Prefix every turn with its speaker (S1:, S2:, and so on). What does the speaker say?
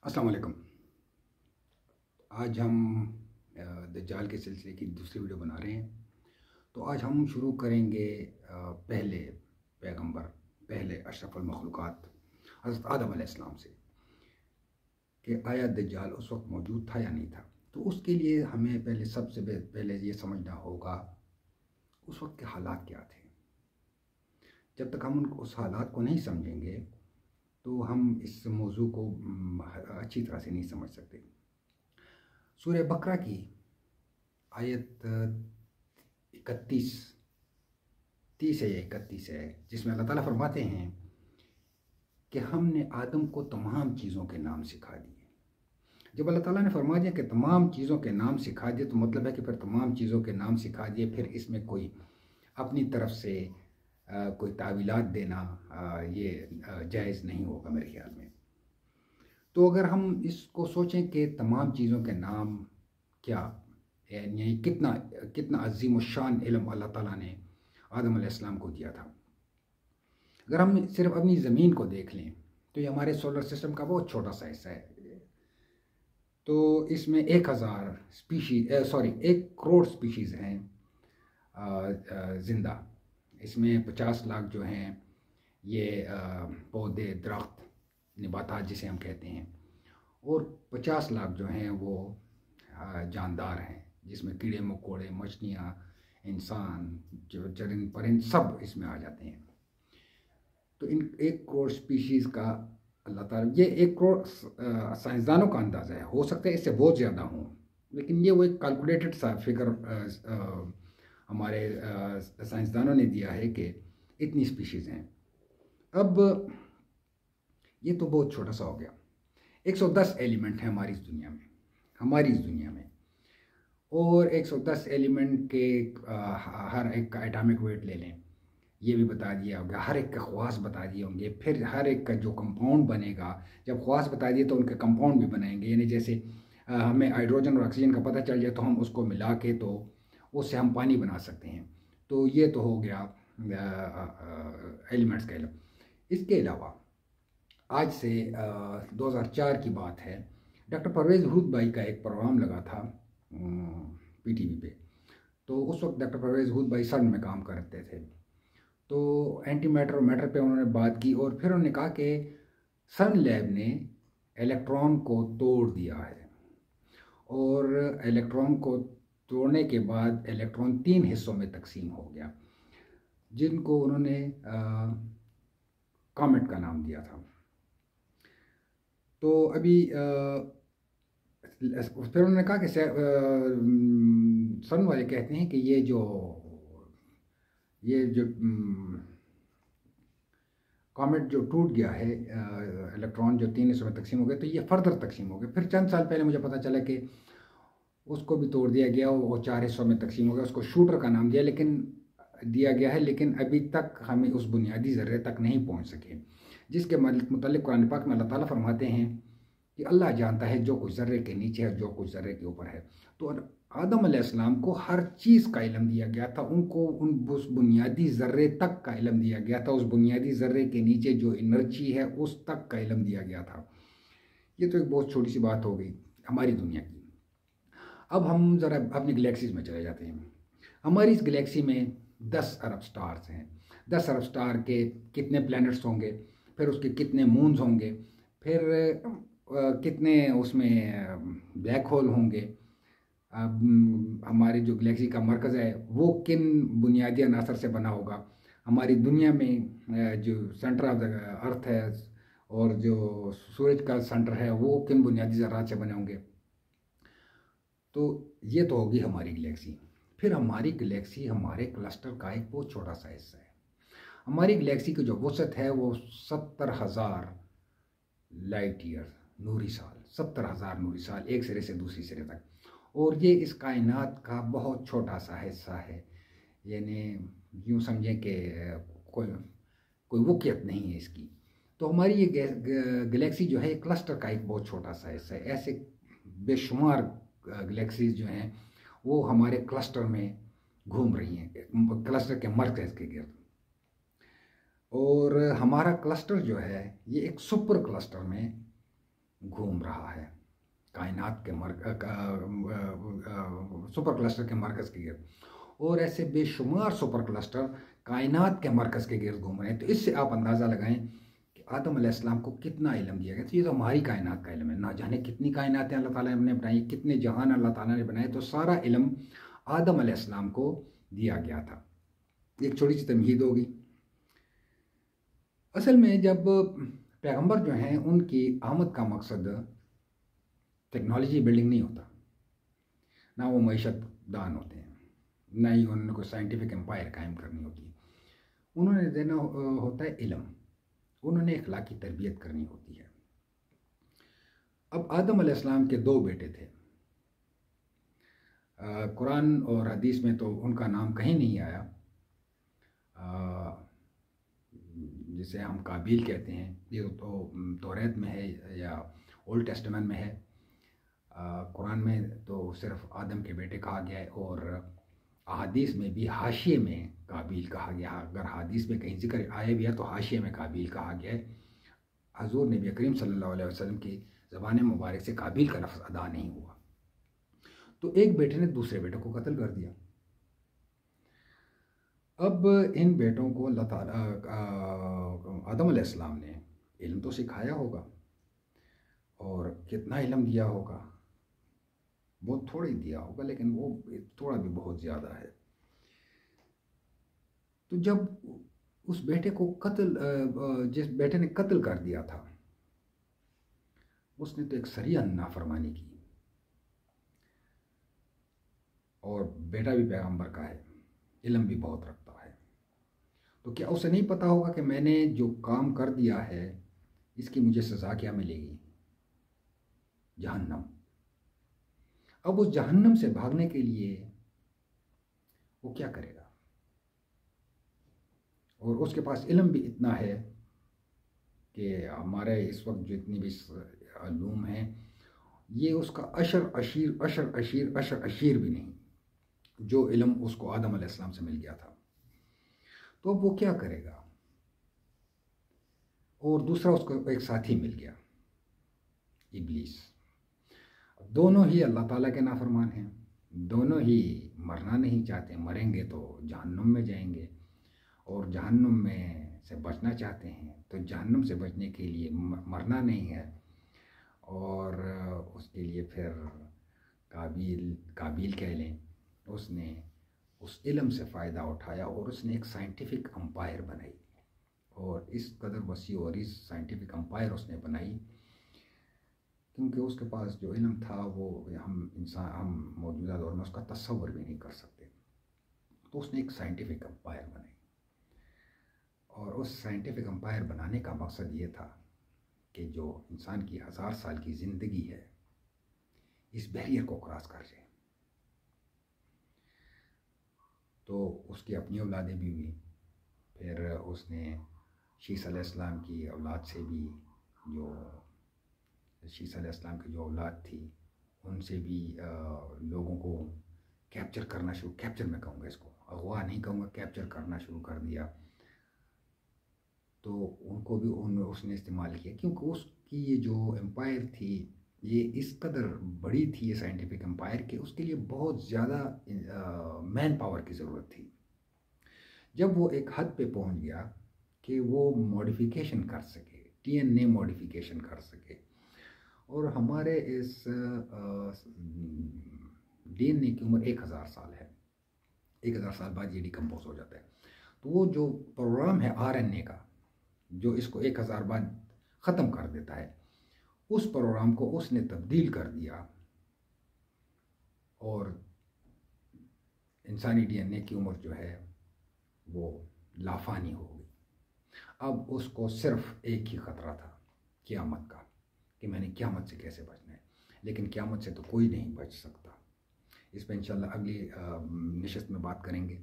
S1: अस्सलाम वालेकुम। आज हम दज्जाल के सिलसिले की दूसरी वीडियो बना रहे हैं। तो आज हम शुरू करेंगे पहले पैगंबर, पहले अशरफुल मखलूक़ात हज़रत आदम अलैहिस्सलाम से कि आया दज्जाल उस वक्त मौजूद था या नहीं था। तो उसके लिए हमें पहले सबसे पहले ये समझना होगा उस वक्त के हालात क्या थे। जब तक हम उस हालात को नहीं समझेंगे तो हम इस मौजू को अच्छी तरह से नहीं समझ सकते। सूरह बकरा की आयत 31, 30 है या 31 है, जिसमें अल्लाह ताला फरमाते हैं कि हमने आदम को तमाम चीज़ों के नाम सिखा दिए। जब अल्लाह ताला ने फरमा दिया कि तमाम चीज़ों के नाम सिखा दिए तो मतलब है कि फिर तमाम चीज़ों के नाम सिखा दिए, फिर इसमें कोई अपनी तरफ से कोई तावीलात देना ये जायज़ नहीं होगा मेरे ख्याल में। तो अगर हम इसको सोचें कि तमाम चीज़ों के नाम क्या, यानी कितना कितना अज़ीम शान इल्म अल्लाह ताला ने आदम अलैहिस्सलाम को दिया था। अगर हम सिर्फ अपनी ज़मीन को देख लें तो ये हमारे सोलर सिस्टम का बहुत छोटा सा हिस्सा है। तो इसमें 1000 स्पीशीज़ 1 करोड़ स्पीशीज़ हैं ज़िंदा। इसमें 50 लाख जो हैं ये पौधे, दरख्त, नबातात जिसे हम कहते हैं, और 50 लाख जो हैं वो जानदार हैं, जिसमें कीड़े मकोड़े, मछलियाँ, इंसान, जो चरिंद परिंद सब इसमें आ जाते हैं। तो इन 1 करोड़ स्पीशीज़ का अल्लाह ताला, ये 1 करोड़ साइंसदानों का अंदाज़ा है, हो सकता है इससे बहुत ज़्यादा हों, लेकिन ये वो एक कैलकुलेटेड सा फिगर हमारे साइंसदानों ने दिया है कि इतनी स्पीशीज़ हैं। अब ये तो बहुत छोटा सा हो गया। 110 एलिमेंट हैं हमारी इस दुनिया में, और 110 एलिमेंट के हर एक का एटॉमिक वेट ले लें, ये भी बता दिया होगा, हर एक के ख़वास बता दिए होंगे, फिर हर एक का जो कंपाउंड बनेगा, जब ख़वास बता दिए तो उनके कंपाउंड भी बनाएंगे। यानी जैसे हमें हाइड्रोजन और ऑक्सीजन का पता चल जाए तो हम उसको मिला के तो उससे हम पानी बना सकते हैं। तो ये तो हो गया एलिमेंट्स का इल्म। इसके अलावा आज से 2004 की बात है, डॉक्टर परवेज़ हुद भाई का एक प्रोग्राम लगा था PTV पे। तो उस वक्त डॉक्टर परवेज़ हुद भाई सन में काम करते थे। तो एंटी मैटर और मैटर पे उन्होंने बात की, और फिर उन्होंने कहा कि सन लैब ने इलेक्ट्रॉन को तोड़ दिया है, और इलेक्ट्रॉन को तोड़ने के बाद इलेक्ट्रॉन 3 हिस्सों में तकसीम हो गया, जिनको उन्होंने कॉमेट का नाम दिया था। तो अभी फिर उन्होंने कहा कि सन वाले कहते हैं कि ये जो कॉमेट जो टूट गया है, इलेक्ट्रॉन जो 3 हिस्सों में तकसीम हो गए, तो ये फर्दर तकसीम हो गए। फिर चंद साल पहले मुझे पता चला कि उसको भी तोड़ दिया गया, वो 4 हिस्सों में तकसीम हो गया। उसको शूटर का नाम दिया गया है, लेकिन अभी तक हमें उस बुनियादी ज़र्रे तक नहीं पहुंच सके, जिसके मुतालिक कुरान पाक में अल्लाह ताला फरमाते हैं कि अल्लाह जानता है जो कुछ ज़र्रे के नीचे है, जो कुछ ज़र्रे के ऊपर है। तो आदम अलैहिस्सलाम को हर चीज़ का इल्म दिया गया था, उनको उस बुनियादी ज़र्रे तक का इल्म दिया गया था, उस बुनियादी ज़र्रे के नीचे जो एनर्जी है उस तक का इल्म दिया गया था। ये तो एक बहुत छोटी सी बात हो गई हमारी दुनिया की। अब हम ज़रा अपनी गैलेक्सीज़ में चले जाते हैं। हमारी इस गैलेक्सी में 10 अरब स्टार्स हैं। 10 अरब स्टार के कितने प्लैनेट्स होंगे, फिर उसके कितने मून्स होंगे, फिर कितने उसमें ब्लैक होल होंगे, हमारी जो गैलेक्सी का मरकज़ है वो किन बुनियादी अनासर से बना होगा, हमारी दुनिया में जो सेंटर ऑफ द अर्थ है और जो सूरज का सेंटर है वो किन बुनियादी ज़रात से बने होंगे। तो ये तो होगी हमारी गैलेक्सी। फिर हमारी गैलेक्सी हमारे क्लस्टर का एक बहुत छोटा सा हिस्सा है। हमारी गैलेक्सी की जो वसत है वो 70,000 लाइट ईयर, नूरी साल, 70,000 नूरी साल, एक सिरे से दूसरी सिरे तक। और ये इस कायनात का बहुत छोटा सा हिस्सा है, यानी यूँ समझें कि कोई वक़ीयत नहीं है इसकी। तो हमारी ये गैलेक्सी जो है क्लस्टर का एक बहुत छोटा सा हिस्सा है। ऐसे बेशुमार गैलेक्सीज जो हैं वो हमारे क्लस्टर में घूम रही हैं, क्लस्टर के मरकज़ के गिर्द। और हमारा क्लस्टर जो है ये एक सुपर क्लस्टर में घूम रहा है कायनात के सुपर क्लस्टर के मरकज़ के गिर्द, और ऐसे बेशुमार सुपर क्लस्टर कायनात के मरकज़ के गिर्द घूम रहे हैं। तो इससे आप अंदाज़ा लगाएं कि आदम अलैहिस्सलाम को कितना इल्म दिया गया। तो ये तो हमारी कायनात का इल्म है, ना जाने कितनी कायनातें अल्लाह ताला ने बनाई, कितने जहान अल्लाह ताला ने बनाए। तो सारा इल्म आदम अलैहिस्सलाम को दिया गया था। एक छोटी सी तमहीद होगी। असल में जब पैगंबर जो हैं उनकी आमद का मकसद टेक्नोलॉजी बिल्डिंग नहीं होता, ना वो मईशत दान होते हैं, ना ही उन्होंने कोई साइंटिफिक एम्पायर कायम करनी होती है। उन्होंने देना होता है इल्म, उन्होंने अखलाकी तरबियत करनी होती है। अब आदम अलैहिस्सलाम के दो बेटे थे। कुरान और हदीस में तो उनका नाम कहीं नहीं आया। जिसे हम काबिल कहते हैं, ये तो तौरात में है या ओल्ड टेस्टामेंट में है। कुरान में तो सिर्फ आदम के बेटे कहा गया है, और अहादीस में भी हाशिए में काबिल कहा गया। अगर हदीस में कहीं जिक्र आया भी है तो हाशिए में काबिल कहा गया है। हजूर नबी करीम सल्लल्लाहु अलैहि वसल्लम की ज़बान मुबारक से काबिल का लफ्ज़ अदा नहीं हुआ। तो एक बेटे ने दूसरे बेटे को कत्ल कर दिया। अब इन बेटों को अल्लाह ताला आदम अलैहिस्सलाम ने इल्म तो सिखाया होगा, और कितना इल्म दिया होगा, बहुत थोड़ा ही दिया होगा, लेकिन वो थोड़ा भी बहुत ज़्यादा है। तो जब उस बेटे को जिस बेटे ने कत्ल कर दिया था, उसने तो एक सरिया नाफरमानी की, और बेटा भी पैगंबर का है, इल्म भी बहुत रखता है। तो क्या उसे नहीं पता होगा कि मैंने जो काम कर दिया है इसकी मुझे सज़ा क्या मिलेगी? जहन्नम। अब उस जहन्नम से भागने के लिए वो क्या करेगा? और उसके पास इल्म भी इतना है कि हमारे इस वक्त जितनी भी अलूम हैं, ये उसका अशर अशीर भी नहीं, जो इल्म उसको आदम अलैहिस्सलाम से मिल गया था। तो अब वो क्या करेगा? और दूसरा उसको एक साथी मिल गया, इब्लीस। दोनों ही अल्लाह ताला के नाफरमान हैं, दोनों ही मरना नहीं चाहते, मरेंगे तो जहन्नुम में जाएंगे, और जहन्नुम में से बचना चाहते हैं। तो जहन्नुम से बचने के लिए मरना नहीं है, और उसके लिए फिर काबिल कह लें, उसने उस इल्म से फ़ायदा उठाया और उसने एक साइंटिफिक अम्पायर बनाई। और इस कदर वसी और इस साइंटिफिक अम्पायर उसने बनाई क्योंकि उसके पास जो इल्म था वो हम मौजूदा दौर में उसका तस्वर भी नहीं कर सकते। तो उसने एक साइंटिफिक अम्पायर बनाई, और उस साइंटिफिक अम्पायर बनाने का मकसद ये था कि जो इंसान की 1000 साल की ज़िंदगी है, इस बैरियर को क्रॉस कर जाए। तो उसकी अपनी औलादें भी हुई, फिर उसने शीस अलैहिस्सलाम की औलाद से भी, जो शीस अलैहिस्सलाम की जो औलाद थी उनसे भी लोगों को कैप्चर मैं कहूँगा, इसको अगवा नहीं कहूँगा, कैप्चर करना शुरू कर दिया। तो उनको भी उसने इस्तेमाल किया, क्योंकि उसकी ये जो एम्पायर थी ये इस कदर बड़ी थी, ये साइंटिफिक एम्पायर, कि उसके लिए बहुत ज़्यादा मैन पावर की ज़रूरत थी। जब वो एक हद पे पहुंच गया कि वो मॉडिफिकेशन कर सके, डीएनए मॉडिफिकेशन कर सके, और हमारे इस डीएनए की उम्र 1000 साल है, 1000 साल बाद ये डिकम्पोज हो जाता है। तो वो जो प्रोग्राम है आरएनए का, जो इसको 1000 बाद ख़त्म कर देता है, उस प्रोग्राम को उसने तब्दील कर दिया, और इंसानी डीएनए की उम्र जो है वो लाफानी हो गई। अब उसको सिर्फ एक ही ख़तरा था, क़यामत का, कि मैंने क़यामत से कैसे बचना है। लेकिन क़यामत से तो कोई नहीं बच सकता। इस पर इंशाल्लाह अगली नशिस्त में बात करेंगे।